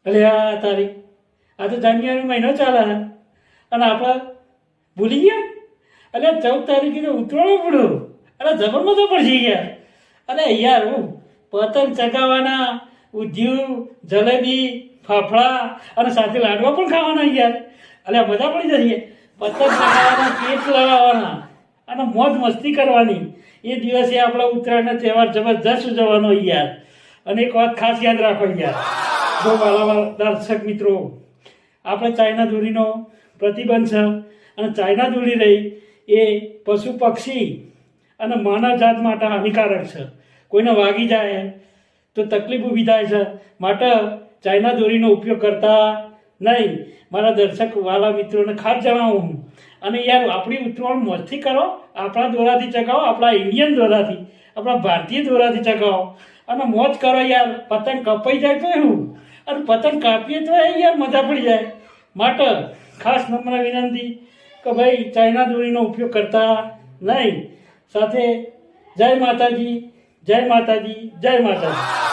અરે આ તારી આ તો જાન્યુઆરી મહિનો ચાલે છે અને આપણે ભૂલી ગયા. અરે 14 તારીખે તો ઉતરાણું પડ્યું. અરે જબરમાં તો પડી ગયા. અરે યાર હું પતંગ ચગાવવાના, ઊંધિયું, જલેબી, ફાફડા અને સાથે લાડવા પણ ખાવાના યાર. અરે મજા પડી જશે. પતંગ ચગાવવાના, કેક લગાવવાના અને મોજ મસ્તી કરવાની. એ દિવસે આપણા ઉત્તરાયણનો તહેવાર જબરદસ્ત ઉજવવાનો યાર. અને એક વાત ખાસ યાદ રાખો યાર, જો વાલા દર્શક મિત્રો, આપણે ચાઇના દોરીનો પ્રતિબંધ છે અને ચાઇના દોરી રહી એ પશુ પક્ષી અને માનવ જાત માટે હાનિકારક છે. કોઈને વાગી જાય તો તકલીફ ઊભી થાય છે. માટે ચાઇના દોરીનો ઉપયોગ કરતા નહીં. મારા દર્શક વાલા મિત્રોને ખાસ જણાવું હું. અને યાર આપણી ઉત્તરાયણ મોજથી કરો, આપણા દોરાથી ચગાવો, આપણા ઇન્ડિયન દોરાથી, આપણા ભારતીય દોરાથી ચગાવો અને મોજ કરો યાર. પતંગ કપાઈ જાય તો એવું, અને પતંગ કાપીએ તો યાર મજા પડી જાય. માટે ખાસ નમ્ર વિનંતી કે ભાઈ ચાઇના દોરીનો ઉપયોગ કરતા નહીં. સાથે જય માતાજી, જય માતાજી, જય માતાજી.